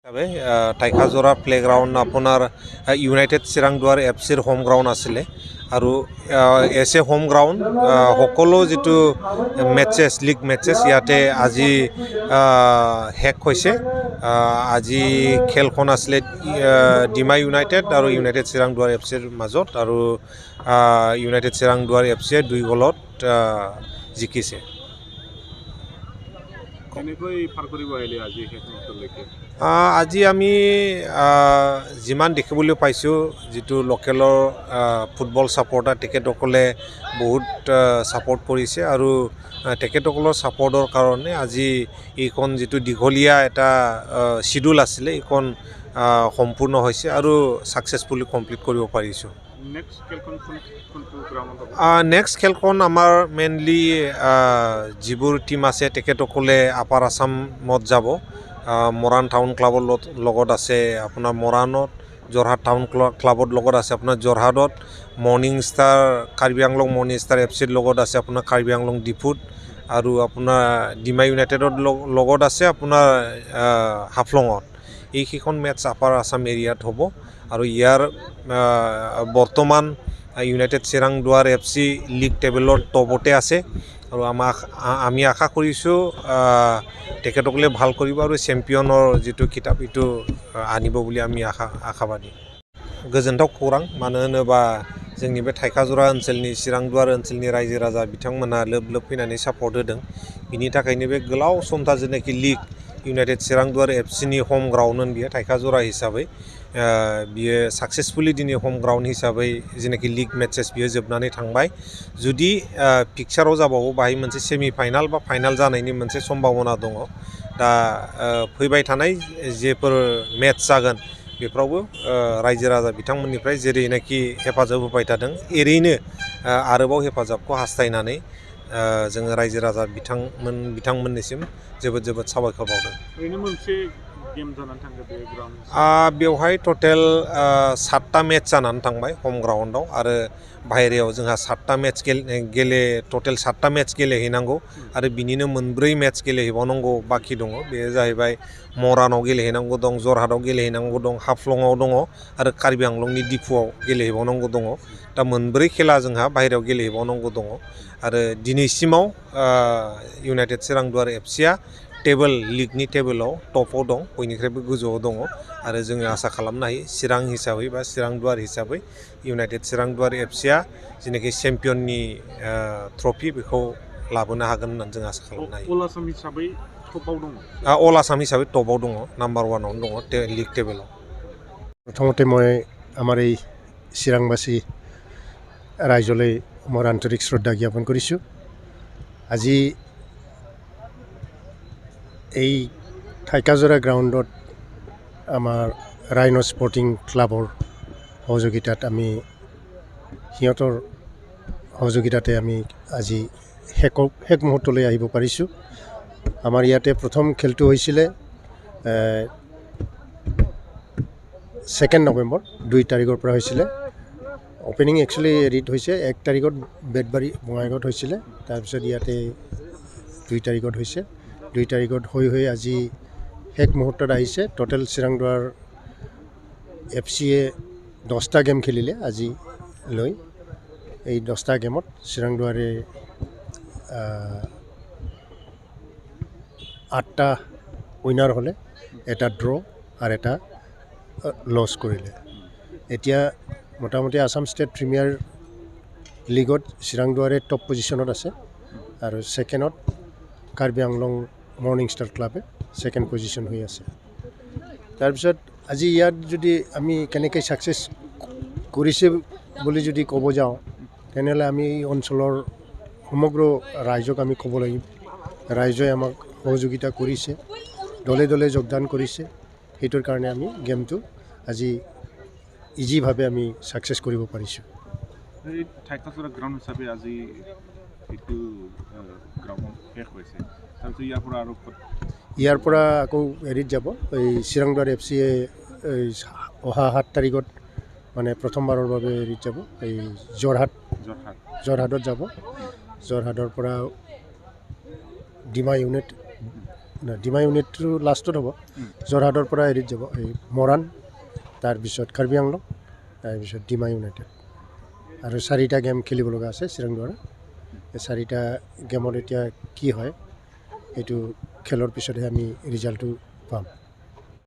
টাইখাজোৰা playground আপোনাৰ United চিৰাংদুৱাৰ এফচিৰ home ground আছিলে আৰু এছ এ হোম গ্ৰাউণ্ড সকলো যিটো মেটচেছ লিগ মেটচেছ ইয়াতে আজি শেষ হৈছে। আজি খেলখন আছিলে ডিমা ইউনাইটেড আৰু ইউনাইটেড চিৰাংদুৱাৰ এফচিৰ মাজত আৰু ইউনাইটেড চিৰাংদুৱাৰ এফচিয়ে 2 গ'লত জিকিছে। আজি আমি যিমান দেখিবলৈ পাইছোঁ যিটো লোকেলৰ ফুটবল ছাপৰ্টাৰ তেখেতসকলে বহুত ছাপৰ্ট কৰিছে আৰু তেখেতসকলৰ ছাপৰ্টৰ কাৰণে আজি এইখন যিটো দীঘলীয়া এটা চিডিউল আছিলে এইখন সম্পূৰ্ণ হৈছে আৰু ছাকচেছফুলি কমপ্লিট কৰিব পাৰিছোঁ। নেক্সট খেলখন আমাৰ মেইনলি যিবোৰ টীম আছে তেখেতসকলে আপাৰ আছামত যাব। মৰাণ টাউন ক্লাবৰ লগত আছে আপোনাৰ মৰাণত, যোৰহাট টাউন ক্লাবৰ লগত আছে আপোনাৰ যোৰহাটত, morning star Karbi Anglong morning star এফচিৰ লগত আছে আপোনাৰ কাৰ্বি আংলং ডিফুত আৰু আপোনাৰ ডিমা ইউনাইটেডৰ লগত আছে আপোনাৰ হাফলঙত। এইকেইখন মেটচ আপাৰ আছাম এৰিয়াত হ'ব আৰু ইয়াৰ বৰ্তমান ইউনাইটেড চিৰাংদুৱাৰ এফচি লীগ টেবুলৰ টপতে আছে আৰু আমি আশা কৰিছোঁ তেখেতসকলে ভাল কৰিব আৰু চেম্পিয়নৰ যিটো কিতাপ এইটো আনিব বুলি আমি আশাবাদী। गोजोनथाव खौरां मानो होनोबा जोंनि बे टाइखाजोरा ओनसोलनि चिरांदुवार ओनसोलनि रायजो राजा बिथांमोना लोब फैनानै सापर्ट होदों। बिनि थाखायनो बे गोलाव समथा जेनाखि लीग इउनाइटेड चिरांदुवार एफसिनि होम ग्राउन्ड बियो टाइखाजोरा हिसाबै बियो साक्सेसफुली दिनै होम ग्राउन्ड हिसाबै जेनाखि लीग मेचेस बियो जोबनानै थांबाय। जुदि पिक्चाराव जाबावो बाहाय मोनसे सेमि फाइनाल बा फाइनाल जानायनि मोनसे सम्भावना दङ। दा फैबाय थानाय जेफोर मेच जागोन बेफोरावबो रायजो राजा बिथांमोननिफ्राय जेरैनाखि हेफाजाब होबाय थादों एरैनो आरोबाव हेफाजाबखौ हास्थायनानै जोङो रायजो राजा बिथांमोननिसिम जोबोद साबायखर बावदों। बेवहाय टटेल 7टा मेच जानानै थांबाय होम ग्राउन्डआव आरो बाहेरायाव जोंहा 7टा मेच टटेल 7टा मेच गेलेहैनांगौ आरो बिनिनो 4 मेच गेलेहैबावनांगौ बाखि दङ। बेयो जाहैबाय मरानाव गेलेहैनांगौ दं, जरहाटआव गेलेहैनांगौ दं, हाफ्लङाव दङ आरो कार्बि आंलंनि डिफुआव गेलेहैबावनांगौ दङ। दा 4 खेला जोंहा बाहेरायाव गेलेहैबावनांगौ दङ आरो दिनैसिमाव इउनाइटेड चिरांदुवार एफसिया लीगनि टेबोलाव टपआव दं, बयनिख्रुइबो गोजौआव दङ आरो जोङो आसा खालामनो हायो चिरां हिसाबै बा चिरांदुवार हिसाबै इउनाइटेड चिरांदुवार एफसिया जेनाखि चेम्पियननि ट्रफि बेखौ लाबोनो हागोन होननानै जों आसा खालामनो हायो। अल आसाम हिसाबै टपआव दङ, नाम्बार 1आवनो दङ लीग टेबोलाव। प्रथमते मैं आमार এই চিৰাংবাসী ৰাইজলৈ মোৰ আন্তৰিক শ্ৰদ্ধা জ্ঞাপন কৰিছোঁ। আজি এই টাইখাজোৰা গ্ৰাউণ্ডত আমাৰ ৰাইনো স্পৰ্টিং ক্লাবৰ সহযোগিতাত সিহঁতৰ সহযোগিতাতে আমি আজি শেষ মুহূৰ্তলৈ আহিব পাৰিছোঁ। আমাৰ ইয়াতে প্ৰথম খেলটো হৈছিলে 2 নৱেম্বৰ 2 তাৰিখৰ পৰা হৈছিলে। অপেনিং একচুৱেলি হেৰিত হৈছে 1 তাৰিখত বেতবাৰী বঙাইগাঁৱত হৈছিলে, তাৰপিছত ইয়াতে 2 তাৰিখত হৈছে। 2 তাৰিখত হৈ আজি শেষ মুহূৰ্তত আহিছে। টোটেল চিৰাংদুৱাৰ এফচিয়ে 10টা গেম খেলিলে আজি লৈ। এই 10টা গেমত চিৰাংদুৱাৰে 8টা উইনাৰ হ'লে, এটা ড্ৰ আৰু এটা লছ কৰিলে। এতিয়া মোটামুটি আসাম ষ্টেট প্ৰিমিয়াৰ লীগত চিৰাংদুৱাৰে টপ পজিশ্যনত আছে আৰু ছেকেণ্ডত কাৰ্বি আংলং মৰ্ণিং ষ্টাৰ ক্লাবে ছেকেণ্ড পজিশ্যন হৈ আছে। তাৰপিছত আজি ইয়াত যদি আমি কেনেকৈ ছাকচেছ কৰিছে বুলি যদি ক'ব যাওঁ তেনেহ'লে আমি এই অঞ্চলৰ সমগ্ৰ ৰাইজক আমি ক'ব লাগিব। ৰাইজে আমাক সহযোগিতা কৰিছে, দলে যোগদান কৰিছে, সেইটোৰ কাৰণে আমি গেমটো আজি ইজিভাৱে আমি ছাকচেছ কৰিব পাৰিছোঁ। টাইখাজোৰা গ্ৰাউণ্ড হিচাপে আজি এইটো গ্ৰাউণ্ড শেষ হৈছে, তাৰপিছত ইয়াৰ পৰা আকৌ হেৰিত যাব, এই চিৰাংদুৱাৰ এফচিয়ে অহা 7 তাৰিখত মানে প্ৰথমবাৰৰ বাবে হেৰিত যাব, এই যোৰহাটত যাব। যোৰহাটৰ পৰা ডিমা ডিমা ইউনিটটো লাষ্টত হ'ব যোৰহাটৰ পৰা হেৰিত যাব এই মৰাণ তাৰপিছত কাৰ্বি আংলং তাৰপিছত ডিমা ইউনাইটেড আৰু 4টা গেম খেলিব লগা আছে চিৰাংদুৱাৰা এই 4টা গেমত এতিয়া কি হয় এইটো খেলৰ পিছতহে আমি ৰিজাল্টটো পাম